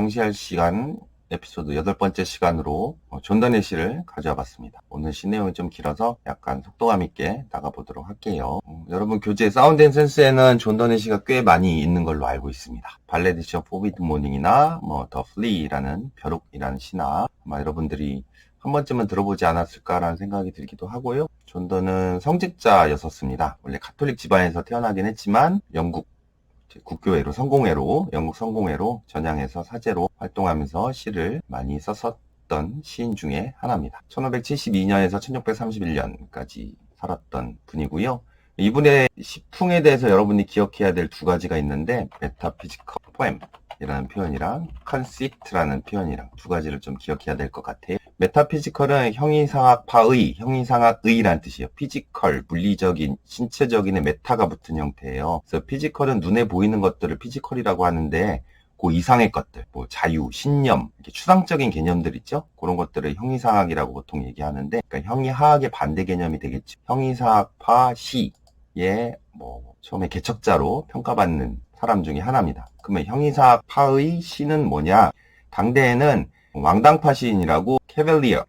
상시할 시간 에피소드 8번째 시간으로 존더 내시를 가져와 봤습니다. 오늘 시 내용이 좀 길어서 약간 속도감 있게 나가보도록 할게요. 여러분 교재 사운드 앤 센스에는 존더 내시가 꽤 많이 있는 걸로 알고 있습니다. 발레디션 포비드 모닝이나 더 플리라는 벼룩이라는 시나 아마 여러분들이 한 번쯤은 들어보지 않았을까라는 생각이 들기도 하고요. 존더는 성직자였었습니다. 원래 가톨릭 집안에서 태어나긴 했지만 영국 국교회로 영국 성공회로 전향해서 사제로 활동하면서 시를 많이 썼었던 시인 중에 하나입니다. 1572년에서 1631년까지 살았던 분이고요. 이분의 시풍에 대해서 여러분이 기억해야 될 두 가지가 있는데 메타피지컬 포엠이라는 표현이랑 컨시트라는 표현이랑 두 가지를 좀 기억해야 될 것 같아요. 메타피지컬은 형이상학의라는 뜻이에요. 피지컬, 물리적인, 신체적인의 메타가 붙은 형태예요. 그래서 피지컬은 눈에 보이는 것들을 피지컬이라고 하는데 그 이상의 것들, 자유, 신념, 이렇게 추상적인 개념들 있죠? 그런 것들을 형이상학이라고 보통 얘기하는데, 그러니까 형이하학의 반대 개념이 되겠죠. 형이상학파 시의 처음에 개척자로 평가받는 사람 중에 하나입니다. 그러면 형이상학파의 시는 뭐냐? 당대에는 왕당파 시인이라고 캐벨리어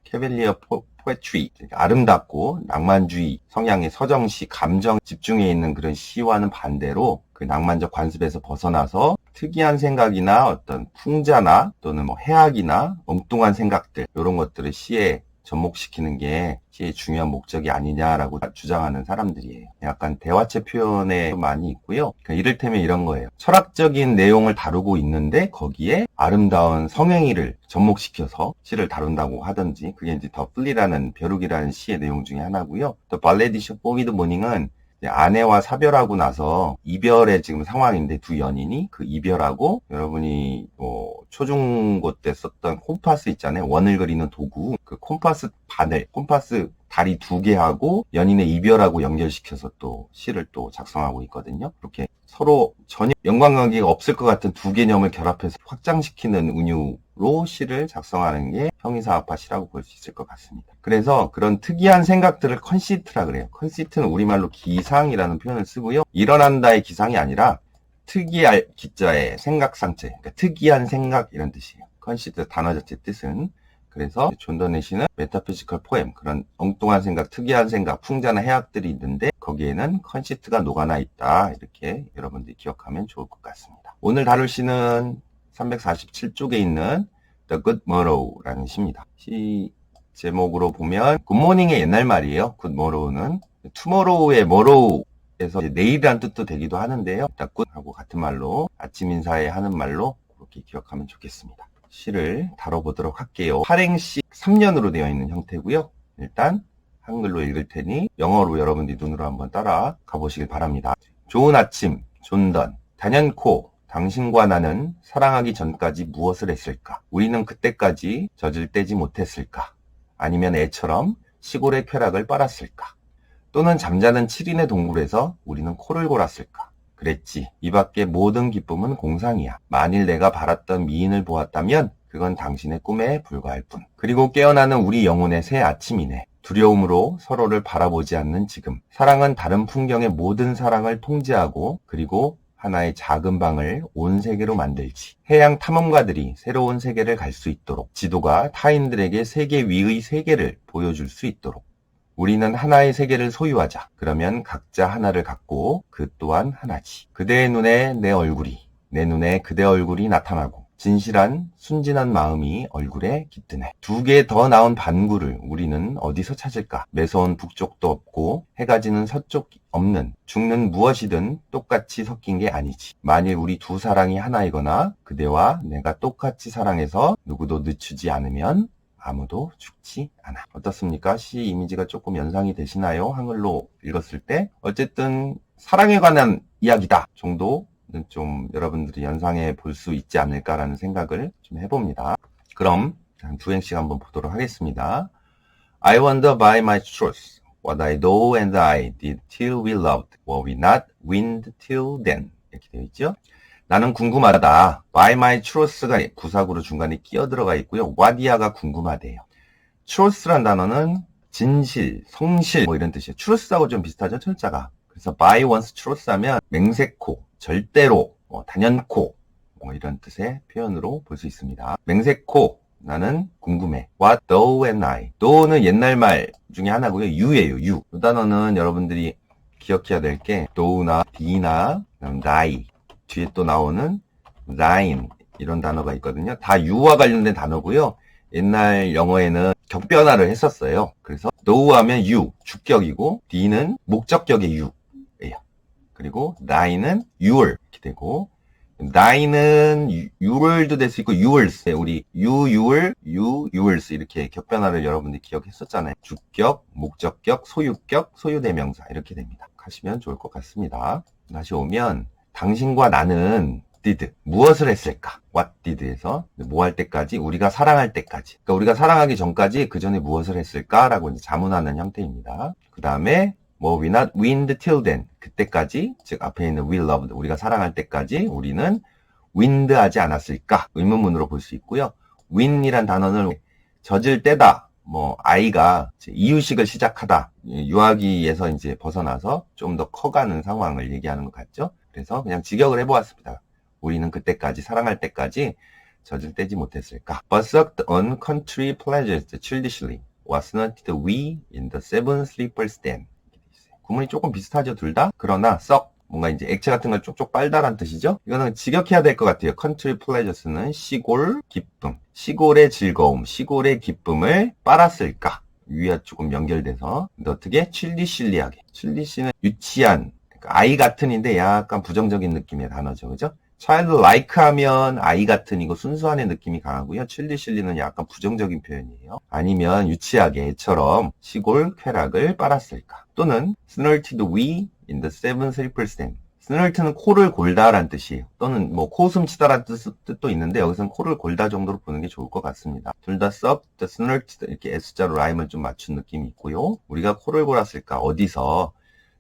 포에트리, 아름답고 낭만주의 성향의 서정시, 감정 집중해 있는 그런 시와는 반대로 그 낭만적 관습에서 벗어나서 특이한 생각이나 어떤 풍자나 또는 해악이나 엉뚱한 생각들 이런 것들을 시에 접목시키는 게 시의 중요한 목적이 아니냐라고 주장하는 사람들이에요. 약간 대화체 표현에 많이 있고요. 그러니까 이를테면 이런 거예요. 철학적인 내용을 다루고 있는데 거기에 아름다운 성행위를 접목시켜서 시를 다룬다고 하든지 그게 이제 더 플리라는 벼룩이라는 시의 내용 중에 하나고요. 또 발레디션 포비드 모닝은 아내와 사별하고 나서 이별의 지금 상황인데 두 연인이 그 이별하고 여러분이 초중고 때 썼던 콤파스 있잖아요. 원을 그리는 도구. 그 콤파스 다리 2개하고 연인의 이별하고 연결시켜서 또 시를 또 작성하고 있거든요. 그렇게 서로 전혀 연관관계가 없을 것 같은 두 개념을 결합해서 확장시키는 은유로 시를 작성하는 게 형이상학파 시라고 볼 수 있을 것 같습니다. 그래서 그런 특이한 생각들을 컨시트라 그래요. 컨시트는 우리말로 기상이라는 표현을 쓰고요. 일어난다의 기상이 아니라 특이할 기자의 생각상체, 그러니까 특이한 생각 이런 뜻이에요. 컨시트 단어 자체 뜻은. 그래서 존더 내시는 메타피지컬 포엠, 그런 엉뚱한 생각, 특이한 생각, 풍자나 해악들이 있는데 거기에는 컨시트가 녹아나 있다. 이렇게 여러분들이 기억하면 좋을 것 같습니다. 오늘 다룰 시는 347쪽에 있는 The Good Morrow라는 시입니다. 시 제목으로 보면 굿모닝의 옛날 말이에요. Good Morrow는 Tomorrow의 Morrow에서 내일이란 뜻도 되기도 하는데요. Good하고 같은 말로 아침 인사에 하는 말로 그렇게 기억하면 좋겠습니다. 시를 다뤄보도록 할게요. 활행시 3년으로 되어 있는 형태고요. 일단 한글로 읽을 테니 영어로 여러분들이 눈으로 한번 따라 가보시길 바랍니다. 좋은 아침, 존던. 단연코 당신과 나는 사랑하기 전까지 무엇을 했을까? 우리는 그때까지 젖을 떼지 못했을까? 아니면 애처럼 시골의 쾌락을 빨았을까? 또는 잠자는 7인의 동굴에서 우리는 코를 골았을까? 그랬지. 이 밖의 모든 기쁨은 공상이야. 만일 내가 바랐던 미인을 보았다면 그건 당신의 꿈에 불과할 뿐. 그리고 깨어나는 우리 영혼의 새 아침이네. 두려움으로 서로를 바라보지 않는 지금. 사랑은 다른 풍경의 모든 사랑을 통제하고 그리고 하나의 작은 방을 온 세계로 만들지. 해양 탐험가들이 새로운 세계를 갈 수 있도록 지도가 타인들에게 세계 위의 세계를 보여줄 수 있도록 우리는 하나의 세계를 소유하자. 그러면 각자 하나를 갖고 그 또한 하나지. 그대의 눈에 내 얼굴이, 내 눈에 그대 얼굴이 나타나고 진실한 순진한 마음이 얼굴에 깃드네. 2개 더 나온 반구를 우리는 어디서 찾을까? 매서운 북쪽도 없고 해가 지는 서쪽 없는 죽는 무엇이든 똑같이 섞인 게 아니지. 만일 우리 두 사랑이 하나이거나 그대와 내가 똑같이 사랑해서 누구도 늦추지 않으면 아무도 죽지 않아. 어떻습니까? 시 이미지가 조금 연상이 되시나요? 한글로 읽었을 때. 어쨌든 사랑에 관한 이야기다 정도는 좀 여러분들이 연상해 볼 수 있지 않을까라는 생각을 좀 해봅니다. 그럼 두 행씩 한번 보도록 하겠습니다. I wonder by my truth what I do and I did till we loved. Were we not wind till then? 이렇게 되어 있죠. 나는 궁금하다. By my truth가 부사구로 중간에 끼어 들어가 있고요. what이야가 궁금하대요. truth란 단어는 진실, 성실 이런 뜻이에요. truth하고 좀 비슷하죠, 철자가. 그래서 by one's truth 하면 맹세코, 절대로, 단연코 뭐 이런 뜻의 표현으로 볼 수 있습니다. 맹세코, 나는 궁금해. What thou and I. thou는 옛날 말 중에 하나고요. you예요. you. 이 단어는 여러분들이 기억해야 될 게 thou나 the나 thy 뒤에 또 나오는 thine 이런 단어가 있거든요. 다 you와 관련된 단어고요. 옛날 영어에는 격변화를 했었어요. 그래서 thou 하면 you, 주격이고 the는 목적격의 you예요. 그리고 thy는 your 이렇게 되고 나이는 you'll도 될 수 있고 yours. 우리 yours 이렇게 격변화를 여러분들이 기억했었잖아요. 주격, 목적격, 소유격, 소유대명사 이렇게 됩니다. 하시면 좋을 것 같습니다. 다시 오면 당신과 나는 did 무엇을 했을까? what did에서 뭐 할 때까지? 우리가 사랑할 때까지. 그러니까 우리가 사랑하기 전까지 그 전에 무엇을 했을까라고 이제 자문하는 형태입니다. 그 다음에 we not wind till then. 그때까지, 즉 앞에 있는 we loved, 우리가 사랑할 때까지 우리는 wind 하지 않았을까? 의문문으로 볼 수 있고요. win이란 단어는 젖을 때다. 아이가 이유식을 시작하다. 유아기에서 이제 벗어나서 좀 더 커가는 상황을 얘기하는 것 같죠? 그래서 그냥 직역을 해보았습니다. 우리는 그때까지, 사랑할 때까지 젖을 떼지 못했을까? But sucked on country pleasures childishly. Was not we in the seven sleepers then? 구문이 조금 비슷하죠, 둘 다? 그러나 뭔가 이제 액체 같은 걸 쪽쪽 빨다란 뜻이죠? 이거는 직역해야 될 것 같아요. country pleasures는 시골 기쁨, 시골의 즐거움, 시골의 기쁨을 빨았을까? 위와 조금 연결돼서 근데 어떻게? childishly하게. childish는 유치한, 그러니까 아이 같은인데 약간 부정적인 느낌의 단어죠, 그죠? childlike 하면 아이 같은이고 순수한의 느낌이 강하고요. childishly는 약간 부정적인 표현이에요. 아니면 유치하게 애처럼 시골 쾌락을 빨았을까? 또는 snorted we in the seven sleepers then. snort는 코를 골다라는 뜻이에요. 또는 코웃음 치다라는 뜻도 있는데 여기서는 코를 골다 정도로 보는 게 좋을 것 같습니다. 둘 다 sucked, snorted 이렇게 S자로 라임을 좀 맞춘 느낌이 있고요. 우리가 코를 골았을까? 어디서?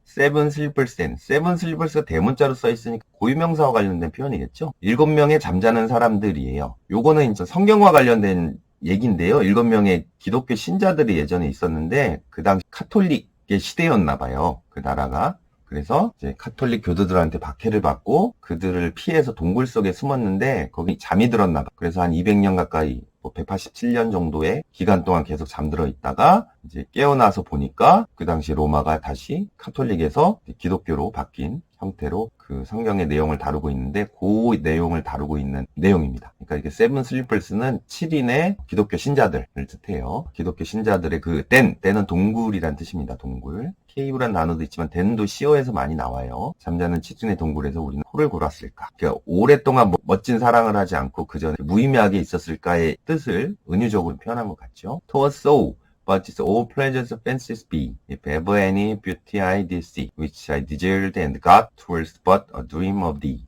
seven sleepers then. seven sleepers가 대문자로 써 있으니까 고유명사와 관련된 표현이겠죠? 7명의 잠자는 사람들이에요. 요거는 이제 성경과 관련된 얘기인데요. 7명의 기독교 신자들이 예전에 있었는데 그 당시 카톨릭의 시대였나 봐요. 그 나라가. 그래서 이제 카톨릭 교도들한테 박해를 받고 그들을 피해서 동굴 속에 숨었는데 거기 잠이 들었나 봐. 그래서 한 200년 가까이 187년 정도의 기간 동안 계속 잠들어 있다가 이제 깨어나서 보니까 그 당시 로마가 다시 카톨릭에서 기독교로 바뀐 형태로 그 성경의 내용을 다루고 있는데 그 내용을 다루고 있는 내용입니다. 그러니까 이게 세븐 슬리퍼스는 7인의 기독교 신자들을 뜻해요. 기독교 신자들의 때는 동굴이란 뜻입니다. 동굴. 케이브란 단어도 있지만 덴도 시어에서 많이 나와요. 잠자는 7인의 동굴에서 우리는 코를 골았을까? 그러니까 오랫동안 멋진 사랑을 하지 않고 그전에 무의미하게 있었을까의 뜻을 은유적으로 표현한 것 같죠. Twas so, but it's all pleasures fancies be. If ever any beauty I did see, which I desired and got, 'twas but a dream of thee.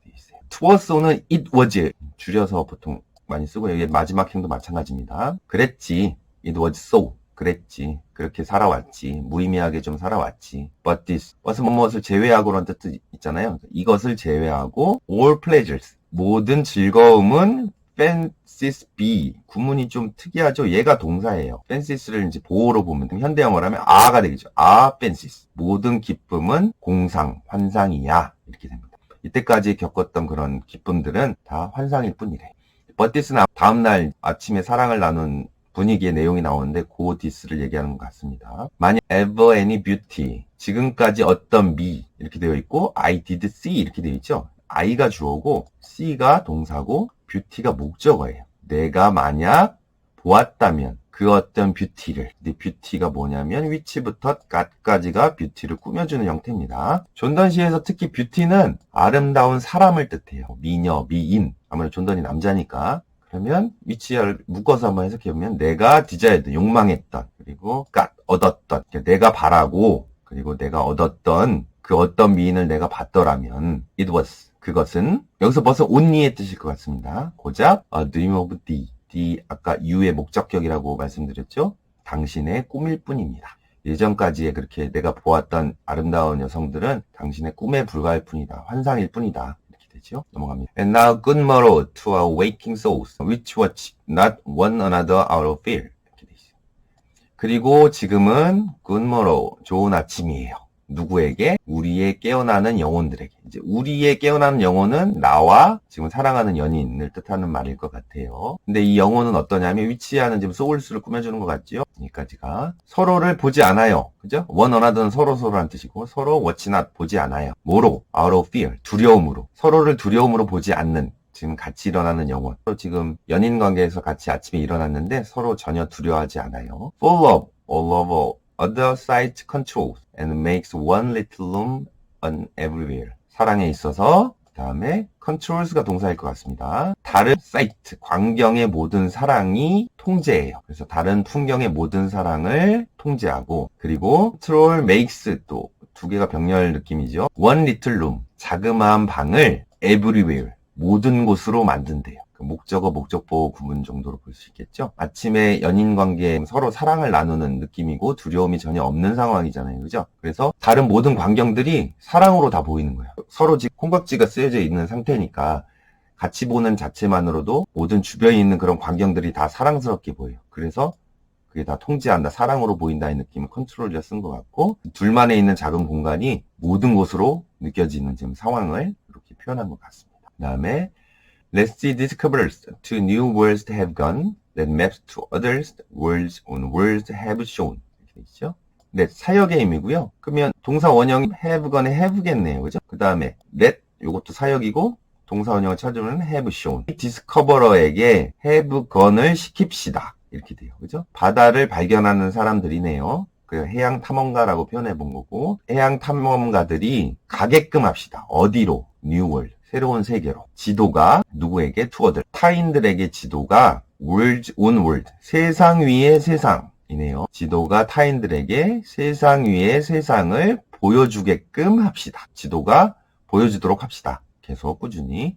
Twas so는 it was 줄여서 보통 많이 쓰고 여기 마지막 행도 마찬가지입니다. 그랬지. It was so. 그랬지. 그렇게 살아왔지. 무의미하게 좀 살아왔지. But this, 무엇을 제외하고라는 뜻 있잖아요. 이것을 제외하고 all pleasures, 모든 즐거움은 fancies be. 구문이 좀 특이하죠. 얘가 동사예요. fancies를 이제 보호로 보면 현대영어로 하면 a가 되겠죠. fancies. 모든 기쁨은 공상, 환상이야. 이렇게 됩니다. 이때까지 겪었던 그런 기쁨들은 다 환상일 뿐이래. But this는 다음날 아침에 사랑을 나눈 분위기의 내용이 나오는데 그 디스를 얘기하는 것 같습니다. 만약 ever any beauty, 지금까지 어떤 미 이렇게 되어 있고 I did see 이렇게 되어 있죠. I가 주어고 C가 동사고 beauty가 목적어예요. 내가 만약 보았다면 그 어떤 뷰티를, 근데 뷰티가 뭐냐면 which부터 got까지가 뷰티를 꾸며주는 형태입니다. 존던시에서 특히 뷰티는 아름다운 사람을 뜻해요. 미녀, 미인. 아무래도 존던이 남자니까. 그러면 위치를 묶어서 한번 해석해보면 내가 디자이드, 욕망했던, 그리고 얻었던, 내가 바라고, 그리고 내가 얻었던 그 어떤 미인을 내가 봤더라면 it was, 그것은 여기서 벌써 only의 뜻일 것 같습니다. 고작 a dream of thee, thee 아까 you의 목적격이라고 말씀드렸죠. 당신의 꿈일 뿐입니다. 예전까지의 그렇게 내가 보았던 아름다운 여성들은 당신의 꿈에 불과할 뿐이다. 환상일 뿐이다. 넘어갑니다. And now good morrow to our waking souls, which watch not one another out of fear. 이렇게 돼 있어요. 그리고 지금은 good morrow, 좋은 아침이에요. 누구에게? 우리의 깨어나는 영혼들에게. 이제 우리의 깨어나는 영혼은 나와 지금 사랑하는 연인을 뜻하는 말일 것 같아요. 근데 이 영혼은 어떠냐면 위치하는 지금 소울스를 꾸며주는 것 같죠? 여기까지가. 서로를 보지 않아요. 그죠? 원 어나더는 서로란 뜻이고 서로 watch not 보지 않아요. 뭐로? out of fear. 두려움으로. 서로를 두려움으로 보지 않는 지금 같이 일어나는 영혼. 지금 연인 관계에서 같이 아침에 일어났는데 서로 전혀 두려워하지 않아요. full of all over other side controls and makes one little room on everywhere. 사랑에 있어서 그 다음에 controls가 동사일 것 같습니다. 다른 사이트, 광경의 모든 사랑이 통제해요. 그래서 다른 풍경의 모든 사랑을 통제하고 그리고 control makes 또 두 개가 병렬 느낌이죠. one little room, 자그마한 방을 everywhere, 모든 곳으로 만든대요. 목적어, 목적보 구문 정도로 볼 수 있겠죠. 아침에 연인 관계에 서로 사랑을 나누는 느낌이고 두려움이 전혀 없는 상황이잖아요. 그죠? 그래서 다른 모든 광경들이 사랑으로 다 보이는 거예요. 서로 지금 콩깍지가 쓰여져 있는 상태니까 같이 보는 자체만으로도 모든 주변에 있는 그런 광경들이 다 사랑스럽게 보여요. 그래서 그게 다 통제한다, 사랑으로 보인다의 느낌을 컨트롤이라 쓴 것 같고 둘만에 있는 작은 공간이 모든 곳으로 느껴지는 지금 상황을 이렇게 표현한 것 같습니다. 그 다음에 Let's see discoveries to new worlds have gone that maps to others worlds on worlds have shown. 이렇게 있죠. 네, 사역의 의미고요. 그러면 동사 원형이 have gone에 have겠네요. 그죠? 그 다음에 let 이것도 사역이고 동사 원형을 찾으면 have shown. discoverer에게 have gone을 시킵시다. 이렇게 돼요. 그죠? 바다를 발견하는 사람들이네요. 그 해양 탐험가라고 표현해 본 거고 해양 탐험가들이 가게끔 합시다. 어디로? New World. 새로운 세계로. 지도가 누구에게? 투어들. 타인들에게 지도가 world on world. 세상 위의 세상이네요. 지도가 타인들에게 세상 위의 세상을 보여주게끔 합시다. 지도가 보여주도록 합시다. 계속 꾸준히.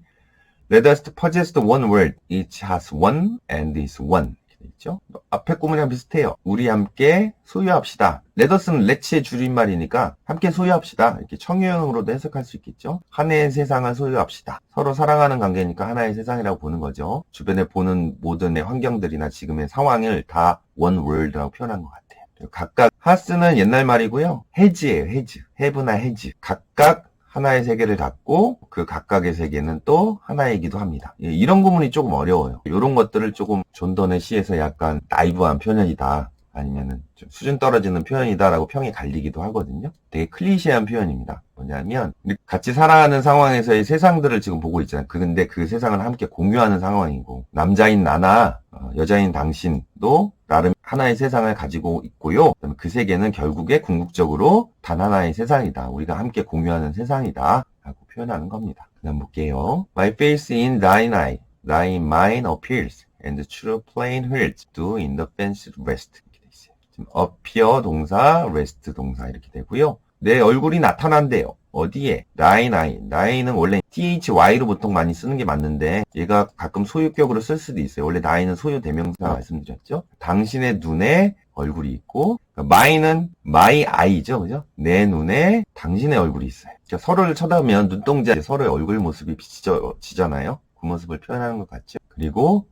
Let us possess the one world. Each has one and is one. 있죠? 앞에 구문이랑 비슷해요. 우리 함께 소유합시다. Let us는 let's 줄임말이니까 함께 소유합시다. 이렇게 청유형으로도 해석할 수 있겠죠? 하나의 세상을 소유합시다. 서로 사랑하는 관계니까 하나의 세상이라고 보는 거죠. 주변에 보는 모든 환경들이나 지금의 상황을 다 one world라고 표현한 것 같아요. 각각 has는 옛날 말이고요. has예요. has. have나 has. 각각 하나의 세계를 갖고 그 각각의 세계는 또 하나이기도 합니다. 이런 구문이 조금 어려워요. 이런 것들을 조금 존던의 시에서 약간 나이브한 표현이다. 아니면은 좀 수준 떨어지는 표현이다라고 평이 갈리기도 하거든요. 되게 클리셰한 표현입니다. 뭐냐면 같이 살아가는 상황에서의 세상들을 지금 보고 있잖아요. 근데 그 세상을 함께 공유하는 상황이고 남자인 나나 여자인 당신도 나름 하나의 세상을 가지고 있고요. 그 세계는 결국에 궁극적으로 단 하나의 세상이다. 우리가 함께 공유하는 세상이다. 라고 표현하는 겁니다. 그다음 볼게요. My face in thine eye, thy mine appears, and true plain hurts do in the fancy rest. 이렇게 돼 있어요. 지금 appear 동사, rest 동사 이렇게 되고요. 내 얼굴이 나타난대요. 어디에? thine eye. thine은 원래 thy로 보통 많이 쓰는 게 맞는데 얘가 가끔 소유격으로 쓸 수도 있어요. 원래 thine은 소유 대명사 말씀드렸죠. 당신의 눈에 얼굴이 있고 my는 my eye죠. 그죠? 내 눈에 당신의 얼굴이 있어요. 그러니까 서로를 쳐다보면 눈동자에 서로의 얼굴 모습이 비치잖아요. 그 모습을 표현하는 것 같죠. 그리고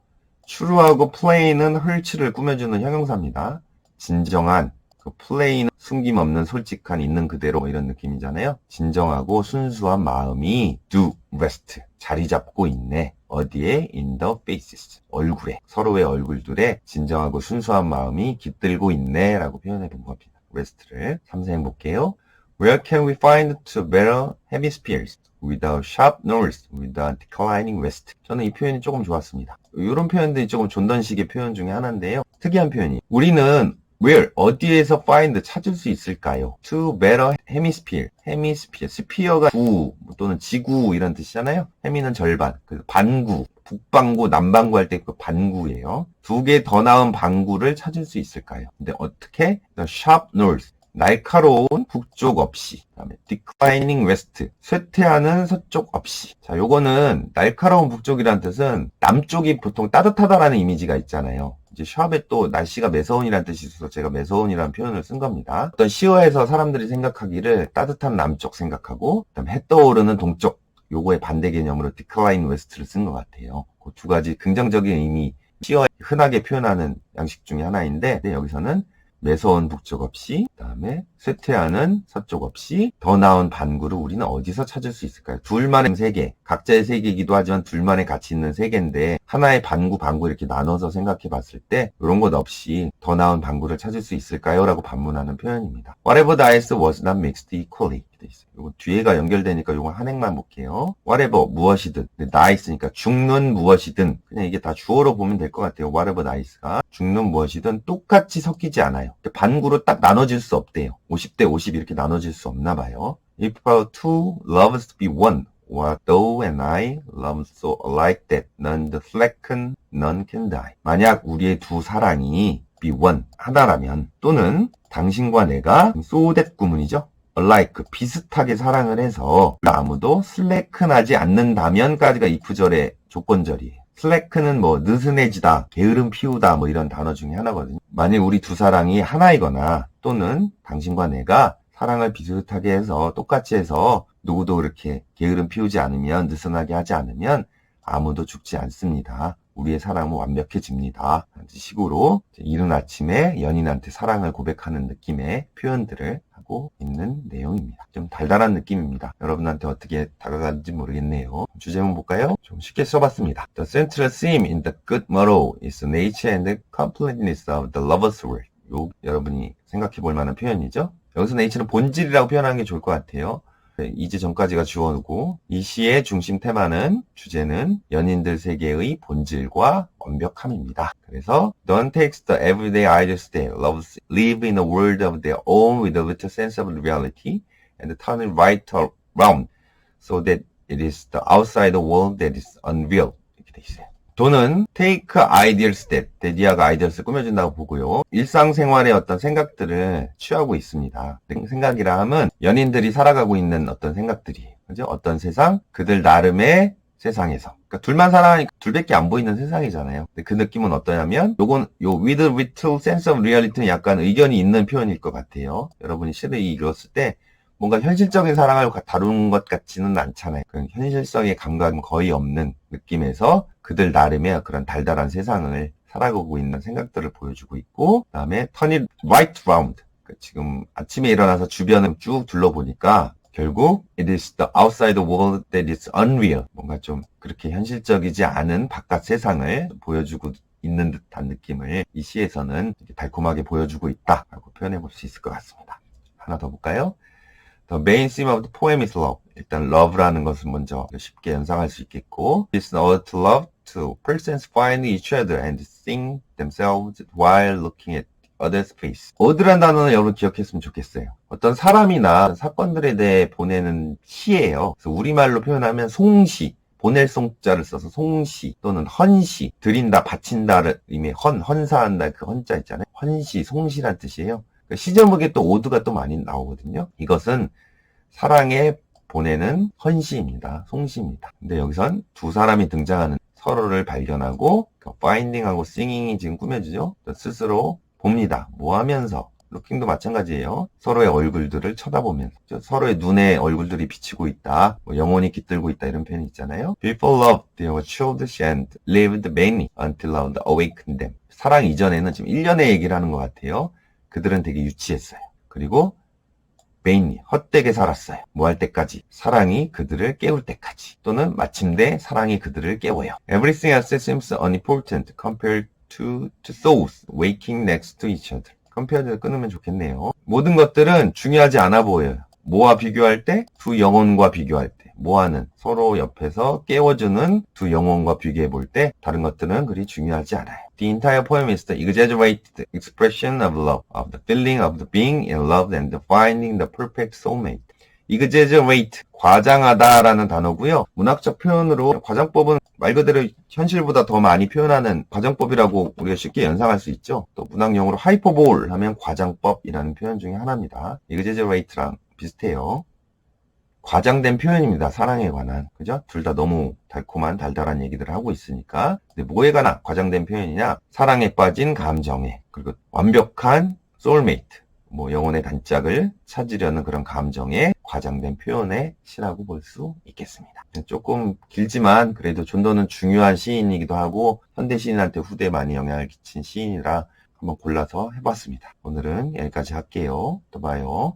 true하고 plain은 헐츠를 꾸며주는 형용사입니다. 진정한 plain은 숨김없는 솔직한 있는 그대로 이런 느낌이잖아요. 진정하고 순수한 마음이 do rest 자리 잡고 있네. 어디에? in the faces 얼굴에 서로의 얼굴들에 진정하고 순수한 마음이 깃들고 있네 라고 표현해 본 겁니다. rest를 3생 볼게요. Where can we find two better hemispheres without sharp north, without declining west? 저는 이 표현이 조금 좋았습니다. 이런 표현들이 조금 존던식의 표현 중에 하나인데요. 특이한 표현이 우리는 where 어디에서 find 찾을 수 있을까요? To better hemisphere. hemisphere. sphere가 구 또는 지구 이런 뜻이잖아요. hemi는 절반. 그래서 반구. 북반구, 남반구 할 때 그 반구예요. 두 개 더 나은 반구를 찾을 수 있을까요? 근데 어떻게? The sharp north. 날카로운 북쪽 없이. 그다음에 declining west. 쇠퇴하는 서쪽 없이. 자, 요거는 날카로운 북쪽이라는 뜻은 남쪽이 보통 따뜻하다라는 이미지가 있잖아요. 이제 샵에 또 날씨가 매서운이라는 뜻이 있어서 제가 매서운이라는 표현을 쓴 겁니다. 어떤 시어에서 사람들이 생각하기를 따뜻한 남쪽 생각하고 그다음에 해 떠오르는 동쪽 요거의 반대 개념으로 decline west를 쓴 것 같아요. 그 두 가지 긍정적인 의미 시어에 흔하게 표현하는 양식 중에 하나인데 여기서는 매서운 북쪽 없이, 그 다음에 쇠퇴하는 서쪽 없이 더 나은 반구를 우리는 어디서 찾을 수 있을까요? 둘만의 세계, 각자의 세계이기도 하지만 둘만의 가치 있는 세계인데 하나의 반구 이렇게 나눠서 생각해 봤을 때 이런 것 없이 더 나은 반구를 찾을 수 있을까요? 라고 반문하는 표현입니다. Whatever the ice was not mixed equally. 이거 뒤에가 연결되니까 이거 한 행만 볼게요. whatever, 무엇이든. 나 있으니까 죽는 무엇이든. 그냥 이게 다 주어로 보면 될 것 같아요. whatever the ice가. 죽는 무엇이든 똑같이 섞이지 않아요. 반구로 딱 나눠질 수 없대요. 50대 50 이렇게 나눠질 수 없나 봐요. If our two loves be one, what thou and I love so alike that none the slacken, none can die. 만약 우리의 두 사랑이 be one, 하나라면, 또는 당신과 내가 so that 구문이죠. alike, 비슷하게 사랑을 해서 아무도 슬래큰하지 않는다면까지가 if절의 조건절이에요. 슬래큰은 뭐 느슨해지다, 게으름 피우다 뭐 이런 단어 중에 하나거든요. 만약 우리 두 사랑이 하나이거나 또는 당신과 내가 사랑을 비슷하게 해서 똑같이 해서 누구도 그렇게 게으름 피우지 않으면, 느슨하게 하지 않으면 아무도 죽지 않습니다. 우리의 사랑은 완벽해집니다. 식으로 이른 아침에 연인한테 사랑을 고백하는 느낌의 표현들을 하고 있는 내용입니다. 좀 달달한 느낌입니다. 여러분한테 어떻게 다가가는지 모르겠네요. 주제문 볼까요? 좀 쉽게 써봤습니다. The central theme in the good motto is the nature and the completeness of the lover's world. 요 여러분이 생각해 볼 만한 표현이죠. 여기서 nature는 본질이라고 표현하는 게 좋을 것 같아요. 이제 전까지가 주어고 이 시의 중심 테마는, 주제는 연인들 세계의 본질과 완벽함입니다. 그래서 Don't take the everyday ideas that loves live in a world of their own with a little sense of reality and turn it right around so that it is the outside world that is unreal. 이렇게 돼 있어요. 도는 take ideals that 이하가 아이디어스를 꾸며준다고 보고요. 일상생활의 어떤 생각들을 취하고 있습니다. 생각이라 하면 연인들이 살아가고 있는 어떤 생각들이에요. 그죠? 어떤 세상? 그들 나름의 세상에서. 그러니까 둘만 살아가니까 둘밖에 안 보이는 세상이잖아요. 근데 그 느낌은 어떠냐면 with a little sense of reality는 약간 의견이 있는 표현일 것 같아요. 여러분이 시를 읽었을 때 뭔가 현실적인 사랑을 다룬 것 같지는 않잖아요. 현실성의 감각은 거의 없는 느낌에서 그들 나름의 그런 달달한 세상을 살아가고 있는 생각들을 보여주고 있고, 그 다음에 turn it right round. 지금 아침에 일어나서 주변을 쭉 둘러보니까 결국 it is the outside world that is unreal. 뭔가 좀 그렇게 현실적이지 않은 바깥 세상을 보여주고 있는 듯한 느낌을 이 시에서는 달콤하게 보여주고 있다라고 표현해 볼 수 있을 것 같습니다. 하나 더 볼까요? The main theme of the poem is love. 일단 love라는 것을 먼저 쉽게 연상할 수 있겠고, it's an ode to love, to persons find each other and sing themselves while looking at other's face. ode란 단어는 여러분 기억했으면 좋겠어요. 어떤 사람이나 사건들에 대해 보내는 시예요. 그래서 우리말로 표현하면 송시, 보낼 송자를 써서 송시 또는 헌시, 드린다, 바친다를 의미 헌사한다, 그 헌자 있잖아요. 헌시, 송시란 뜻이에요. 시제목에 또 오드가 또 많이 나오거든요. 이것은 사랑에 보내는 헌시입니다. 송시입니다. 근데 여기선 두 사람이 등장하는, 서로를 발견하고 finding하고 singing이 지금 꾸며지죠. 스스로 봅니다. 뭐 하면서, 루킹도 마찬가지예요. 서로의 얼굴들을 쳐다보면서, 서로의 눈에 얼굴들이 비치고 있다, 뭐 영혼이 깃들고 있다, 이런 표현이 있잖아요. Before love, they were childish and lived vainly until love awakened them. 사랑 이전에는 지금 1년의 얘기를 하는 것 같아요. 그들은 되게 유치했어요. 그리고 vainly, 헛되게 살았어요. 뭐 할 때까지? 사랑이 그들을 깨울 때까지. 또는 마침내 사랑이 그들을 깨워요. Everything else seems unimportant compared to those waking next to each other. compared를 끊으면 좋겠네요. 모든 것들은 중요하지 않아 보여요. 뭐와 비교할 때? 두 영혼과 비교할 때. 뭐하는? 서로 옆에서 깨워주는 두 영혼과 비교해 볼 때 다른 것들은 그리 중요하지 않아요. The entire poem is the exaggerated expression of love, of the feeling of the being in love and the finding the perfect soulmate. exaggerate, 과장하다라는 단어고요. 문학적 표현으로 과장법은 말 그대로 현실보다 더 많이 표현하는 과장법이라고 우리가 쉽게 연상할 수 있죠. 또 문학용어로 하이퍼볼 하면 과장법이라는 표현 중에 하나입니다. exaggerate랑 비슷해요. 과장된 표현입니다. 사랑에 관한. 그죠? 둘 다 너무 달콤한 달달한 얘기들을 하고 있으니까. 근데 뭐에 관한 과장된 표현이냐? 사랑에 빠진 감정에, 그리고 완벽한 소울메이트, 뭐 영혼의 단짝을 찾으려는 그런 감정에 과장된 표현의 시라고 볼 수 있겠습니다. 조금 길지만 그래도 존 도는 중요한 시인이기도 하고 현대 시인한테 후대에 많이 영향을 끼친 시인이라 한번 골라서 해봤습니다. 오늘은 여기까지 할게요. 또 봐요.